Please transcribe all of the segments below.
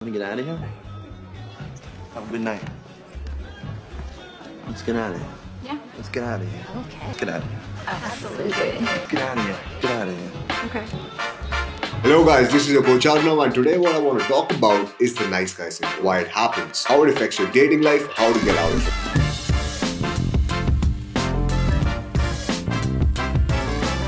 Want to get out of here? Have a good night. Let's get out of here. Yeah. Let's get out of here. Okay. Let's get out of here. Absolutely. Let's get out of here. Get out of here. Okay. Hello guys, this is your coach Arnav, and today what I want to talk about is the nice guy syndrome. Why it happens, how it affects your dating life, how to get out of it.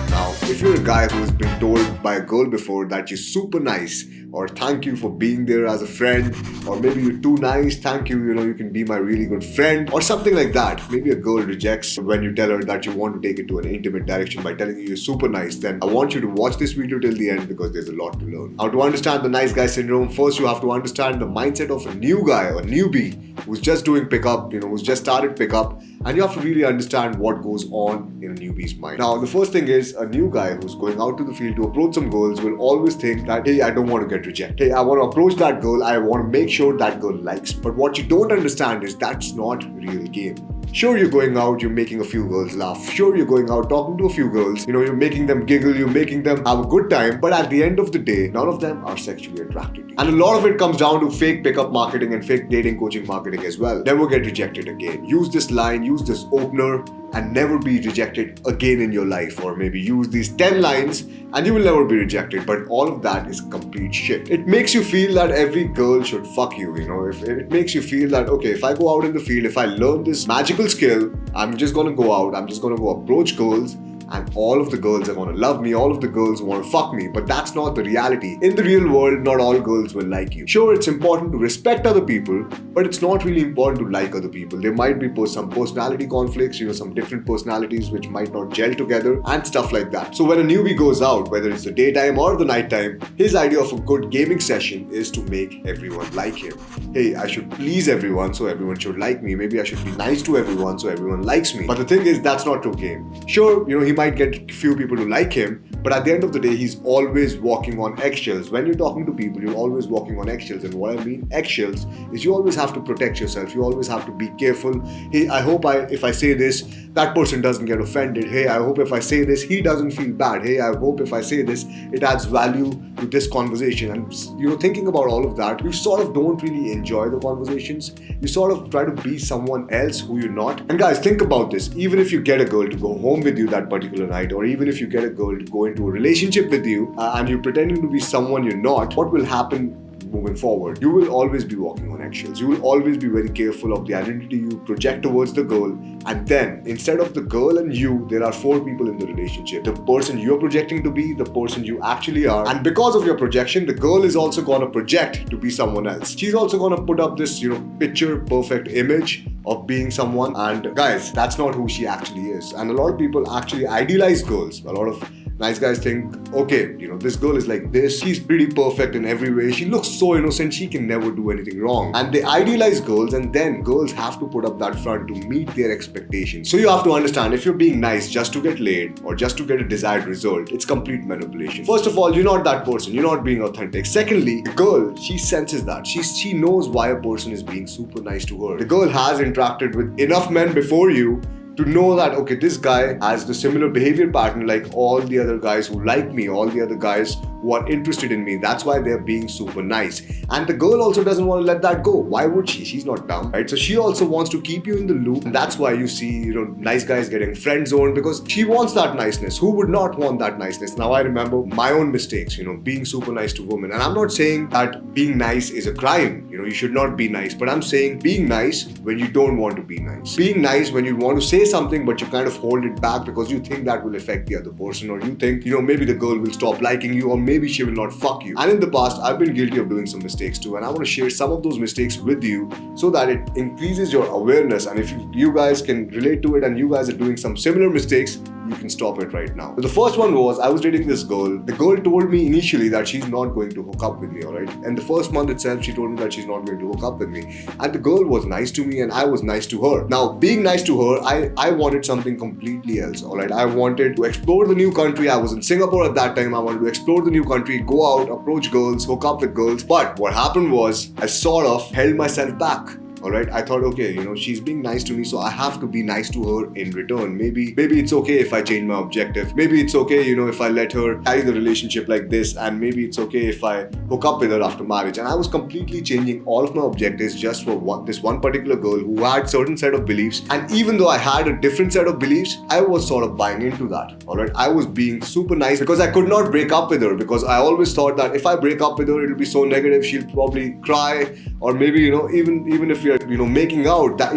Now, if you're a guy who has been told by a girl before that you're super nice, or thank you for being there as a friend, or maybe you're too nice, thank you, you can be my really good friend, or something like that. Maybe a girl rejects when you tell her that you want to take it to an intimate direction by telling you you're super nice, then I want you to watch this video till the end because there's a lot to learn. Now, to understand the nice guy syndrome, first you have to understand the mindset of a new guy or newbie who's just doing pickup, who's just started pickup, and you have to really understand what goes on in a newbie's mind. Now, the first thing is a new guy who's going out to the field to approach some girls will always think that, hey, I don't want to get rejected. Hey, I want to approach that girl. I want to make sure that girl likes. But what you don't understand is that's not real game. Sure, you're going out, you're making a few girls laugh. Sure, you're going out talking to a few girls. You're making them giggle, you're making them have a good time. But at the end of the day, none of them are sexually attracted to you. And a lot of it comes down to fake pickup marketing and fake dating coaching marketing as well. Never get rejected again. Use this line, use this opener, and never be rejected again in your life. Or maybe use these 10 lines and you will never be rejected. But all of that is complete shit. It makes you feel that every girl should fuck you, If it makes you feel that, okay, if I go out in the field, if I learn this magical skill, I'm just gonna go out, I'm just gonna go approach girls, and all of the girls are gonna love me, all of the girls wanna fuck me. But that's not the reality. In the real world, not all girls will like you. Sure, it's important to respect other people, but it's not really important to like other people. There might be some personality conflicts, some different personalities which might not gel together and stuff like that. So when a newbie goes out, whether it's the daytime or the nighttime, his idea of a good gaming session is to make everyone like him. Hey, I should please everyone, so everyone should like me. Maybe I should be nice to everyone, so everyone likes me. But the thing is, that's not true game. Sure, he might get a few people to like him, but at the end of the day, he's always walking on eggshells. When you're talking to people, you're always walking on eggshells. And what I mean eggshells is you always have to protect yourself. You always have to be careful. Hey, I hope if I say this, that person doesn't get offended. Hey, I hope if I say this, he doesn't feel bad. Hey, I hope if I say this, it adds value to this conversation. And thinking about all of that, you sort of don't really enjoy the conversations. You sort of try to be someone else who you're not. And guys, think about this. Even if you get a girl to go home with you that particular night, or even if you get a girl to go into a relationship with you and you're pretending to be someone you're not, what will happen moving forward? You will always be walking on eggshells. You will always be very careful of the identity you project towards the girl. And then, instead of the girl and you, there are 4 people in the relationship. The person you're projecting to be, the person you actually are. And because of your projection, the girl is also gonna project to be someone else. She's also gonna put up this, picture perfect image of being someone. And guys, that's not who she actually is. And a lot of people actually idealize girls. A lot of nice guys think, okay, this girl is like this. She's pretty perfect in every way. She looks so innocent. She can never do anything wrong. And they idealize girls, and then girls have to put up that front to meet their expectations. So you have to understand, if you're being nice just to get laid or just to get a desired result, it's complete manipulation. First of all, you're not that person. You're not being authentic. Secondly, the girl, she senses that. She knows why a person is being super nice to her. The girl has interacted with enough men before you to know that, okay, this guy has the similar behavior pattern like all the other guys who like me, all the other guys who are interested in me. That's why they're being super nice. And the girl also doesn't want to let that go. Why would she? She's not dumb, right? So she also wants to keep you in the loop. And that's why you see, nice guys getting friend zoned, because she wants that niceness. Who would not want that niceness? Now I remember my own mistakes, being super nice to women. And I'm not saying that being nice is a crime. You should not be nice. But I'm saying being nice when you don't want to be nice. Being nice when you want to say something, but you kind of hold it back because you think that will affect the other person, or you think, maybe the girl will stop liking you, or maybe she will not fuck you. And in the past, I've been guilty of doing some mistakes too, and I want to share some of those mistakes with you so that it increases your awareness. And if you guys can relate to it and you guys are doing some similar mistakes, you can stop it right now. So the first one was, I was dating this girl. The girl told me initially that she's not going to hook up with me, alright? And the first month itself, she told me that she's not going to hook up with me. And the girl was nice to me and I was nice to her. Now, being nice to her, I wanted something completely else, alright? I wanted to explore the new country. I was in Singapore at that time. I wanted to explore the new country, go out, approach girls, hook up with girls. But what happened was, I sort of held myself back. Alright, I thought, okay, she's being nice to me, so I have to be nice to her in return. Maybe it's okay if I change my objective. Maybe it's okay, if I let her carry the relationship like this, and maybe it's okay if I hook up with her after marriage. And I was completely changing all of my objectives just for this one particular girl who had certain set of beliefs. And even though I had a different set of beliefs, I was sort of buying into that. Alright, I was being super nice because I could not break up with her, because I always thought that if I break up with her, it'll be so negative, she'll probably cry, or maybe even if we're making out, that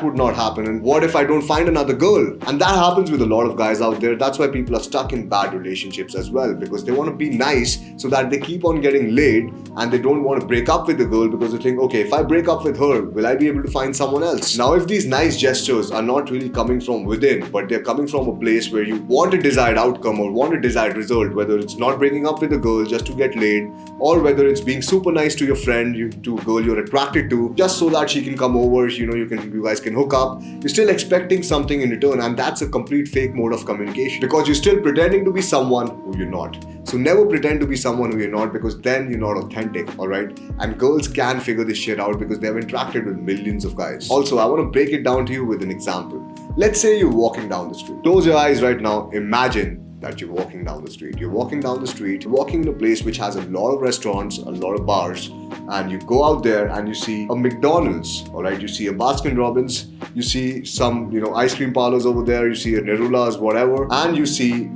would not happen. And what if I don't find another girl? And that happens with a lot of guys out there. That's why people are stuck in bad relationships as well, because they want to be nice so that they keep on getting laid, and they don't want to break up with the girl because they think, okay, if I break up with her, will I be able to find someone else? Now, if these nice gestures are not really coming from within, but they're coming from a place where you want a desired outcome or want a desired result, whether it's not breaking up with a girl just to get laid, or whether it's being super nice to your friend, to a girl you're attracted to, just so that she can come over, you guys can hook up, you're still expecting something in return, and that's a complete fake mode of communication, because you're still pretending to be someone who you're not. So never pretend to be someone who you're not, because then you're not authentic, alright? And girls can figure this shit out because they've interacted with millions of guys. Also, I want to break it down to you with an example. Let's say you're walking down the street. Close your eyes right now. Imagine that you're walking down the street. You're walking down the street, you're walking in a place which has a lot of restaurants, a lot of bars, and you go out there and you see a McDonald's, alright? You see a Baskin Robbins, you see some, ice cream parlors over there, you see a Nerula's, whatever, and you see,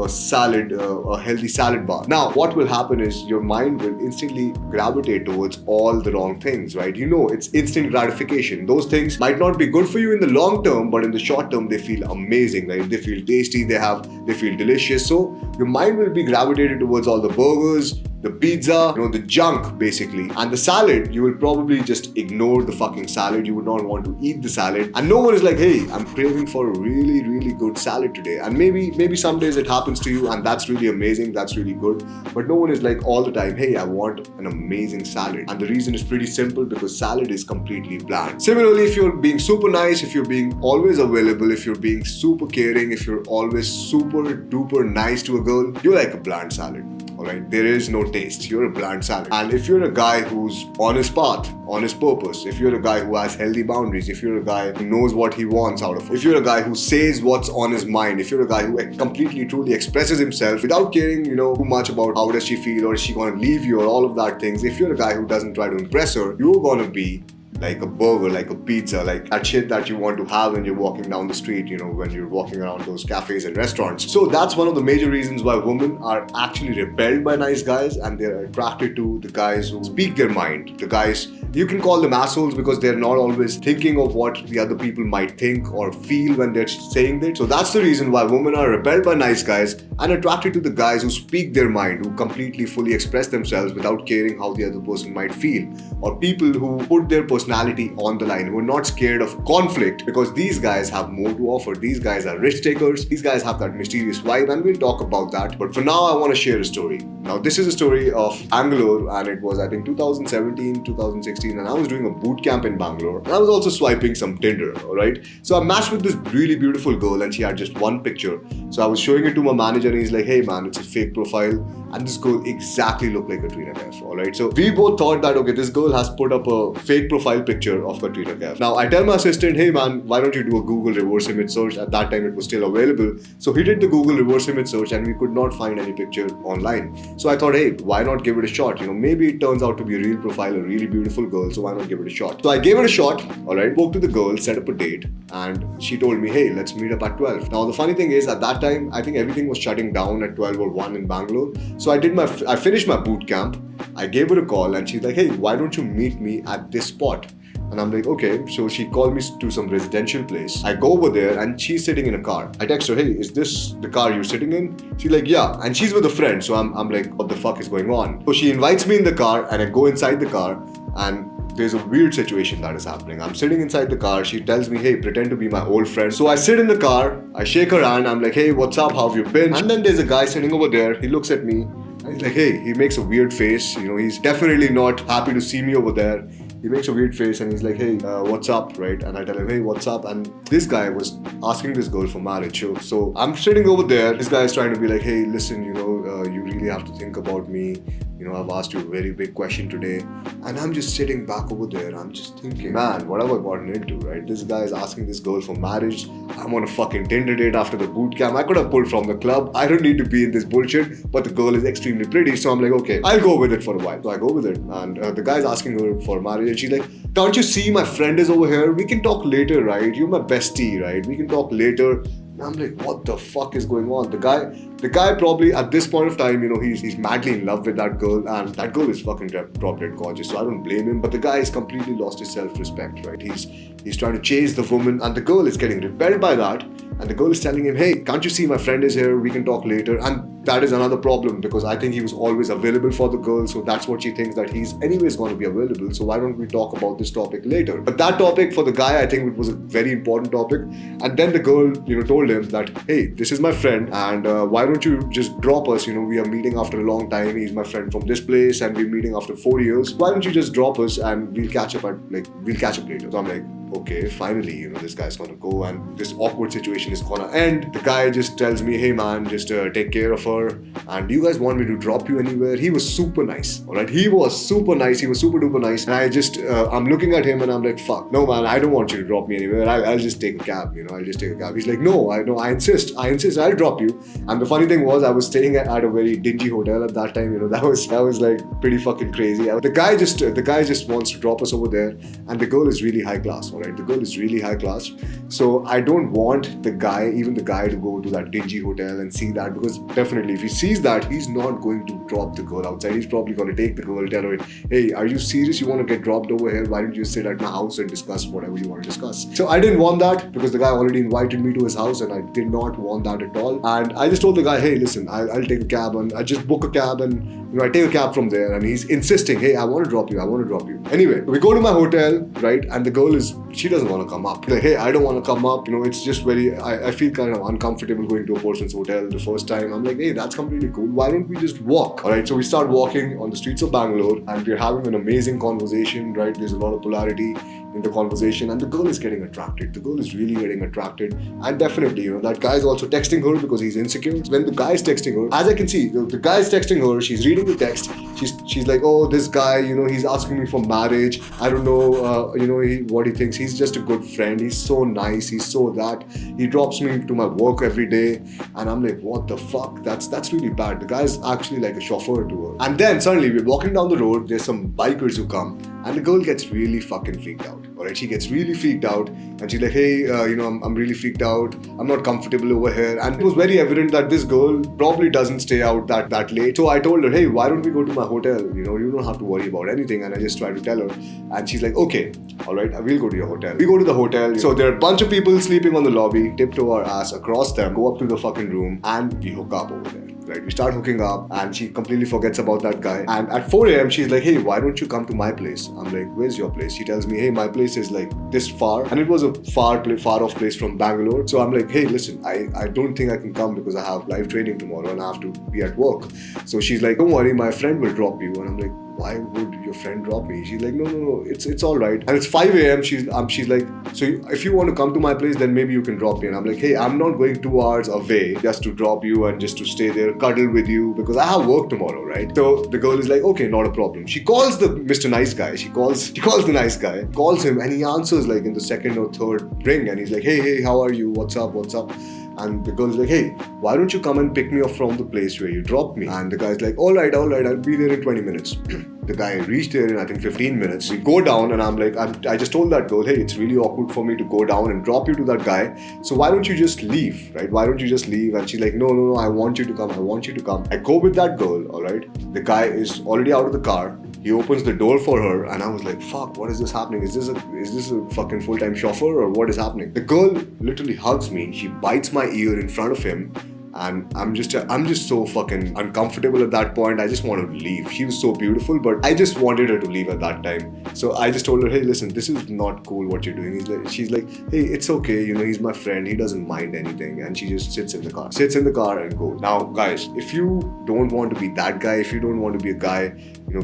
a salad, a healthy salad bar. Now, what will happen is your mind will instantly gravitate towards all the wrong things, right? It's instant gratification. Those things might not be good for you in the long term, but in the short term, they feel amazing, right? They feel tasty, they feel delicious. So your mind will be gravitated towards all the burgers, the pizza, the junk basically. And the salad, you will probably just ignore the fucking salad. You would not want to eat the salad. And no one is like, hey, I'm craving for a really, really good salad today. And maybe some days it happens to you, and that's really amazing, that's really good. But no one is like all the time, hey, I want an amazing salad. And the reason is pretty simple, because salad is completely bland. Similarly, if you're being super nice, if you're being always available, if you're being super caring, if you're always super duper nice to a girl, you're like a bland salad. Alright, there is no taste. You're a bland salad. And if you're a guy who's on his path, on his purpose, if you're a guy who has healthy boundaries, if you're a guy who knows what he wants out of it, if you're a guy who says what's on his mind, if you're a guy who completely, truly expresses himself without caring, too much about how does she feel, or is she gonna leave you, or all of that things, if you're a guy who doesn't try to impress her, you're gonna be like a burger, like a pizza, like that shit that you want to have when you're walking down the street, when you're walking around those cafes and restaurants. So that's one of the major reasons why women are actually repelled by nice guys, and they're attracted to the guys who speak their mind. The guys, you can call them assholes because they're not always thinking of what the other people might think or feel when they're saying that. So that's the reason why women are repelled by nice guys and attracted to the guys who speak their mind, who completely fully express themselves without caring how the other person might feel, or people who put their personality on the line, who are not scared of conflict, because these guys have more to offer. These guys are risk takers, these guys have that mysterious vibe, and we'll talk about that. But for now, I want to share a story. Now, this is a story of Bangalore, and it was, I think, 2017, 2016, and I was doing a boot camp in Bangalore, and I was also swiping some Tinder, alright? So I matched with this really beautiful girl, and she had just one picture. So I was showing it to my manager, and he's like, hey man, it's a fake profile, and this girl exactly looked like Katrina Kaif, alright? So we both thought that, okay, this girl has put up a fake profile picture of Katrina Kaif. Now I tell my assistant, hey man, why don't you do a Google reverse image search? At that time it was still available. So he did the Google reverse image search, and we could not find any picture online. So I thought, hey, why not give it a shot? Maybe it turns out to be a real profile, a really beautiful girl, so why not give it a shot? So I gave it a shot, alright, spoke to the girl, set up a date, and she told me, hey, let's meet up at 12. Now the funny thing is, at that time, I think everything was shutting down at 12 or 1 in Bangalore. So I finished my boot camp, I gave her a call, and she's like, hey, why don't you meet me at this spot? And I'm like, okay. So she called me to some residential place. I go over there and she's sitting in a car. I text her, hey, is this the car you're sitting in? She's like, yeah. And she's with a friend. So I'm like, what the fuck is going on? So she invites me in the car, and I go inside the car, and there's a weird situation that is happening. I'm sitting inside the car. She tells me, hey, pretend to be my old friend. So I sit in the car, I shake her hand. I'm like, hey, what's up? How have you been? And then there's a guy sitting over there. He looks at me and he's like, hey, he makes a weird face. He's definitely not happy to see me over there. He makes a weird face and he's like, hey, what's up, right? And I tell him, hey, what's up? And this guy was asking this girl for marriage. So I'm sitting over there. This guy is trying to be like, hey, listen, you really have to think about me. I've asked you a very big question today. And I'm just sitting back over there. I'm just thinking, man, what have I gotten into, right? This guy is asking this girl for marriage. I'm on a fucking Tinder date after the boot camp. I could have pulled from the club. I don't need to be in this bullshit. But the girl is extremely pretty. So I'm like, okay, I'll go with it for a while. So I go with it. And the guy's asking her for marriage. And she's like, can't you see my friend is over here? We can talk later, right? You're my bestie, right? We can talk later. And I'm like, what the fuck is going on? The guy probably at this point of time, he's madly in love with that girl, and that girl is fucking probably gorgeous. So I don't blame him. But the guy has completely lost his self-respect, right? He's trying to chase the woman, and the girl is getting repelled by that. And the girl is telling him, hey, can't you see my friend is here? We can talk later. And that is another problem, because I think he was always available for the girl. So that's what she thinks, that he's anyways going to be available. So why don't we talk about this topic later? But that topic for the guy, I think it was a very important topic. And then the girl, told him that, hey, this is my friend, and why don't you just drop us? We are meeting after a long time. He's my friend from this place, and we're meeting after 4 years. Why don't you just drop us and we'll catch up later? So I'm like, okay, finally, this guy's gonna go and this awkward situation is gonna end. The guy just tells me, hey man, just take care of her. And do you guys want me to drop you anywhere? He was super nice, alright? He was super nice. He was super duper nice. And I'm looking at him and I'm like, fuck, no man, I don't want you to drop me anywhere. I'll just take a cab, I'll just take a cab. He's like, no, I insist, I'll drop you. And the funny thing was, I was staying at a very dingy hotel at that time, that was like pretty fucking crazy. The guy just wants to drop us over there, and the girl is really high class. Right? The girl is really high class. So I don't want the guy to go to that dingy hotel and see that, because definitely if he sees that, he's not going to drop the girl outside. He's probably going to take the girl, tell her, hey, are you serious? You want to get dropped over here? Why don't you sit at my house and discuss whatever you want to discuss? So I didn't want that, because the guy already invited me to his house, and I did not want that at all. And I just told the guy, hey, listen, I'll take a cab, and I just book a cab, and I take a cab from there. And he's insisting, hey, I want to drop you. Anyway, we go to my hotel, right? And the girl she doesn't want to come up. Like, hey, I don't want to come up. It's just I feel kind of uncomfortable going to a person's hotel the first time. I'm like, hey, that's completely cool. Why don't we just walk? All right. So we start walking on the streets of Bangalore, and we're having an amazing conversation, right? There's a lot of polarity in the conversation, and the girl is getting attracted. The girl is really getting attracted. And definitely, that guy is also texting her because he's insecure. When the guy is texting her, as I can see, the guy is texting her, she's reading the text. She's like, oh, this guy, he's asking me for marriage. I don't know, what he thinks. He's just a good friend. He's so nice. He's so that. He drops me to my work every day. And I'm like, what the fuck? That's really bad. The guy's actually like a chauffeur to her. And then suddenly we're walking down the road. There's some bikers who come, and the girl gets really fucking freaked out. Alright, she gets really freaked out, and she's like, hey, I'm really freaked out. I'm not comfortable over here. And it was very evident that this girl probably doesn't stay out that late. So I told her, hey, why don't we go to my hotel? You don't have to worry about anything. And I just tried to tell her, and she's like, okay, alright, we'll go to your hotel. We go to the hotel. So there are a bunch of people sleeping on the lobby, tiptoe our ass across them, go up to the fucking room, and we hook up over there. Right, we start hooking up, and she completely forgets about that guy. And at 4 a.m. she's like, hey, why don't you come to my place? I'm like, where's your place? She tells me, hey, my place is like this far, and it was a far off place from Bangalore. So I'm like, hey, listen, I don't think I can come because I have live training tomorrow and I have to be at work. So she's like, don't worry, my friend will drop you. And I'm like, why would your friend drop me? She's like, no, it's all right. And it's 5 a.m. She's like, so if you want to come to my place, then maybe you can drop me. And I'm like, hey, I'm not going 2 hours away just to drop you and just to stay there, cuddle with you, because I have work tomorrow, right? So the girl is like, okay, not a problem. She calls the Mr. Nice Guy. She calls the nice guy, calls him, and he answers like in the second or third ring, and he's like, hey, how are you? What's up? And the girl's like, hey, why don't you come and pick me up from the place where you dropped me? And the guy's like, all right, I'll be there in 20 minutes. The guy reached there in, I think, 15 minutes. We go down, and I'm like, I just told that girl, hey, it's really awkward for me to go down and drop you to that guy. So why don't you just leave, right? Why don't you just leave? And she's like, no, I want you to come. I go with that girl, all right? The guy is already out of the car. He opens the door for her, and I was like, fuck, what is this happening? Is this a fucking full-time chauffeur, or what is happening? The girl literally hugs me. She bites my ear in front of him. And I'm just so fucking uncomfortable at that point. I just wanted to leave. She was so beautiful, but I just wanted her to leave at that time. So I just told her, hey, listen, this is not cool what you're doing. She's like, hey, it's okay. He's my friend. He doesn't mind anything. And she just sits in the car and goes. Now, guys, if you don't want to be that guy, if you don't want to be a guy,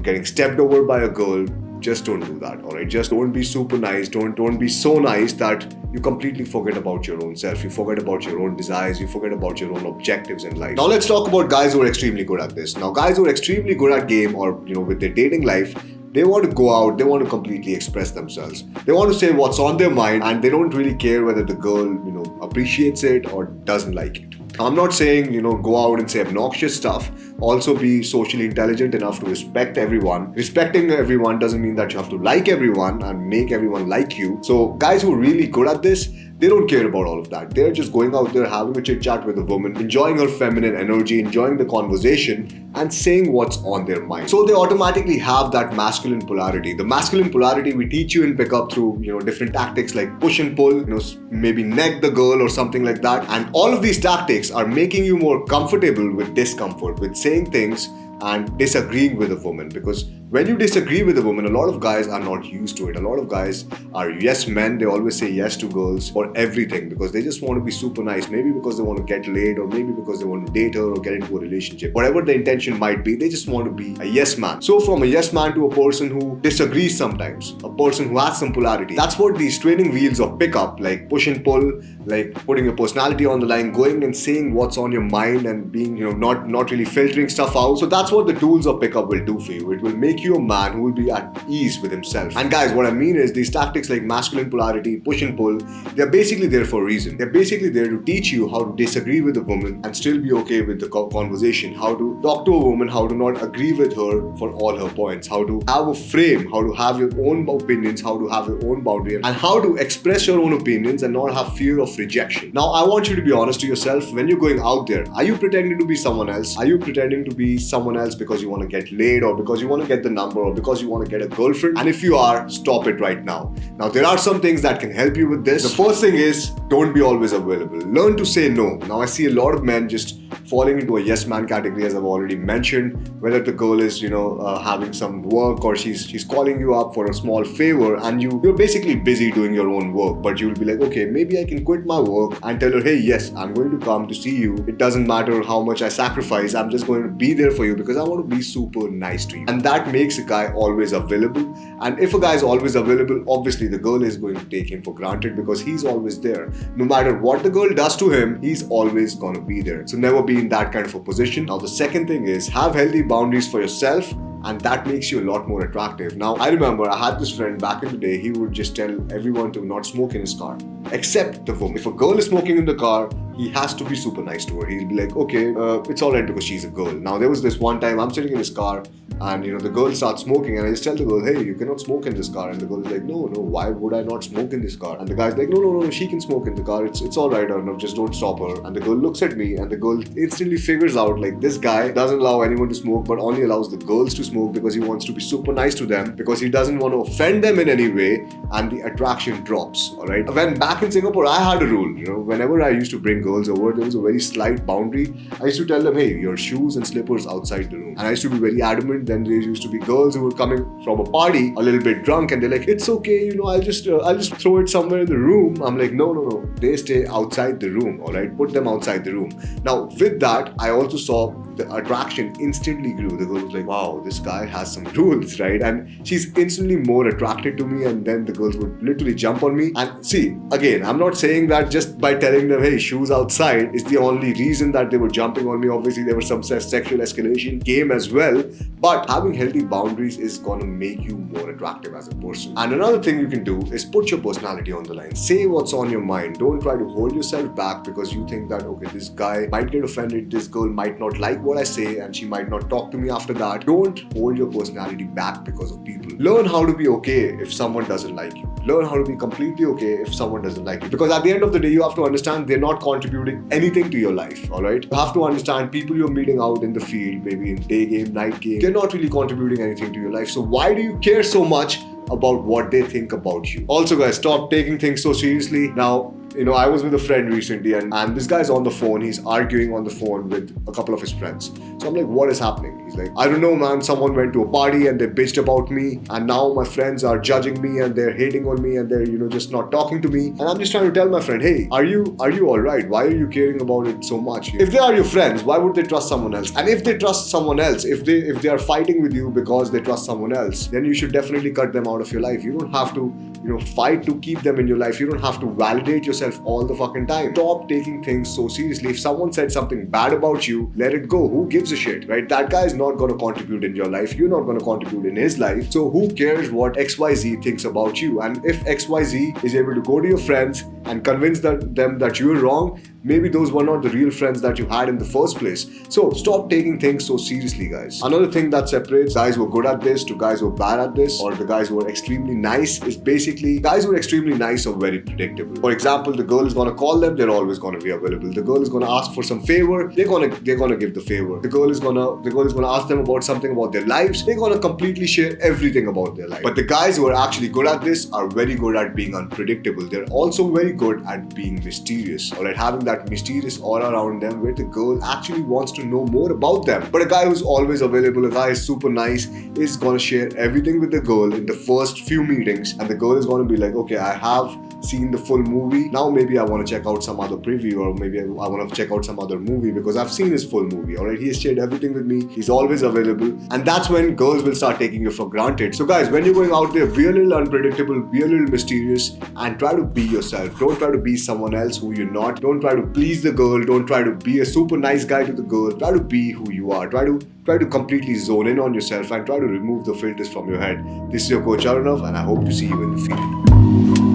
getting stepped over by a girl, just don't do that, alright? Just don't be super nice. Don't be so nice that you completely forget about your own self. You forget about your own desires. You forget about your own objectives in life. Now let's talk about guys who are extremely good at this. Now guys who are extremely good at game or with their dating life, they want to go out, they want to completely express themselves. They want to say what's on their mind, and they don't really care whether the girl, appreciates it or doesn't like it. I'm not saying, go out and say obnoxious stuff. Also be socially intelligent enough to respect everyone. Respecting everyone doesn't mean that you have to like everyone and make everyone like you. So guys who are really good at this, they don't care about all of that. They're just going out there, having a chit chat with a woman, enjoying her feminine energy, enjoying the conversation, and saying what's on their mind. So they automatically have that masculine polarity. The masculine polarity we teach you in pickup through, different tactics like push and pull, maybe neg the girl or something like that. And all of these tactics are making you more comfortable with discomfort, with saying things and disagreeing with a woman. Because when you disagree with a woman, a lot of guys are not used to it. A lot of guys are yes men. They always say yes to girls for everything because they just want to be super nice. Maybe because they want to get laid, or maybe because they want to date her or get into a relationship. Whatever the intention might be, they just want to be a yes man. So from a yes man to a person who disagrees sometimes, a person who has some polarity. That's what these training wheels of pickup, like push and pull, like putting your personality on the line, going and saying what's on your mind and being, not really filtering stuff out. So that's what the tools of pickup will do for you. It will make you a man who will be at ease with himself. And guys, what I mean is these tactics like masculine polarity, push and pull, they're basically there for a reason. They're basically there to teach you how to disagree with a woman and still be okay with the conversation, how to talk to a woman, how to not agree with her for all her points, how to have a frame, how to have your own opinions, how to have your own boundary, and how to express your own opinions and not have fear of rejection. Now, I want you to be honest to yourself. When you're going out there, are you pretending to be someone else? Are you pretending to be someone else because you want to get laid, or because you want to get the number, or because you want to get a girlfriend? And if you are, stop it right now. Now, there are some things that can help you with this. The first thing is, don't be always available. Learn to say no. Now, I see a lot of men just falling into a yes man category, as I've already mentioned. Whether the girl is, having some work, or she's calling you up for a small favor, and you're basically busy doing your own work, but you'll be like, okay, maybe I can quit my work and tell her, hey, yes, I'm going to come to see you. It doesn't matter how much I sacrifice. I'm just going to be there for you because I want to be super nice to you. And that makes a guy always available. And if a guy is always available, obviously the girl is going to take him for granted because he's always there. No matter what the girl does to him, he's always going to be there. So never be in that kind of a position. Now, the second thing is have healthy boundaries for yourself, and that makes you a lot more attractive. Now, I remember I had this friend back in the day. He would just tell everyone to not smoke in his car, except the woman. If a girl is smoking in the car, he has to be super nice to her. He'll be like, okay, it's alright because she's a girl. Now, there was this one time I'm sitting in his car, and the girl starts smoking, and I just tell the girl, hey, you cannot smoke in this car. And the girl is like, no, why would I not smoke in this car? And the guy's like, no, she can smoke in the car. It's alright, or no, just don't stop her. And the girl looks at me, and the girl instantly figures out, like, this guy doesn't allow anyone to smoke, but only allows the girls to smoke because he wants to be super nice to them, because he doesn't want to offend them in any way, and the attraction drops. Alright. When back in Singapore, I had a rule, whenever I used to bring girls over, there was a very slight boundary. I used to tell them, hey, your shoes and slippers outside the room. And I used to be very adamant. Then there used to be girls who were coming from a party a little bit drunk, and they're like, it's okay, I'll just throw it somewhere in the room. I'm like, no, they stay outside the room. All right, put them outside the room. Now, with that, I also saw the attraction instantly grew. The girl was like, wow, this guy has some rules, right? And she's instantly more attracted to me, and then the girls would literally jump on me. And see, again, I'm not saying that just by telling them, hey, shoes outside is the only reason that they were jumping on me. Obviously, there was some sexual escalation game as well, but having healthy boundaries is going to make you more attractive as a person. And another thing you can do is put your personality on the line. Say what's on your mind. Don't try to hold yourself back because you think that, okay, this guy might get offended, this girl might not like what I say, and she might not talk to me after that. Don't hold your personality back because of people. Learn how to be okay if someone doesn't like you. Learn how to be completely okay if someone doesn't like you. Because at the end of the day, you have to understand they're not contributing anything to your life, alright? You have to understand people you're meeting out in the field, maybe in day game, night game, they're not really contributing anything to your life. So why do you care so much about what they think about you? Also, guys, stop taking things so seriously. Now, I was with a friend recently, and this guy's on the phone. He's arguing on the phone with a couple of his friends. So I'm like, what is happening? He's stories. Like, I don't know, man, someone went to a party and they bitched about me, and now my friends are judging me and they're hating on me and they're, just not talking to me. And I'm just trying to tell my friend, hey, are you alright? Why are you caring about it so much? If they are your friends, why would they trust someone else? And if they trust someone else, if they are fighting with you because they trust someone else, then you should definitely cut them out of your life. You don't have to, fight to keep them in your life. You don't have to validate yourself all the fucking time. Stop taking things so seriously. If someone said something bad about you, let it go. Who gives a shit, right? That guy is not going to contribute in your life. You're not going to contribute in his life. So who cares what XYZ thinks about you? And if XYZ is able to go to your friends and convince them that you're wrong, maybe those were not the real friends that you had in the first place. So stop taking things so seriously, guys. Another thing that separates guys who are good at this to guys who are bad at this, or the guys who are extremely nice, is basically guys who are extremely nice are very predictable. For example, the girl is gonna call them, they're always gonna be available. The girl is gonna ask for some favor, they're gonna give the favor. The girl is gonna ask them about something about their lives, they're gonna completely share everything about their life. But the guys who are actually good at this are very good at being unpredictable. They're also very good at being mysterious, or at having that mysterious aura around them where the girl actually wants to know more about them. But a guy who's always available, a guy who's super nice, is gonna share everything with the girl in the first few meetings, and the girl is gonna be like, okay, I have seen the full movie, now maybe I want to check out some other preview, or maybe I want to check out some other movie because I've seen his full movie. Alright, he has shared everything with me, he's always available, and that's when girls will start taking you for granted. So guys, when you're going out there, be a little unpredictable, be a little mysterious, and try to be yourself. Don't try to be someone else who you're not. Don't try to please the girl. Don't try to be a super nice guy to the girl. Try to be who you are. Try to completely zone in on yourself and try to remove the filters from your head. This is your coach Arnav, and I hope to see you in the field.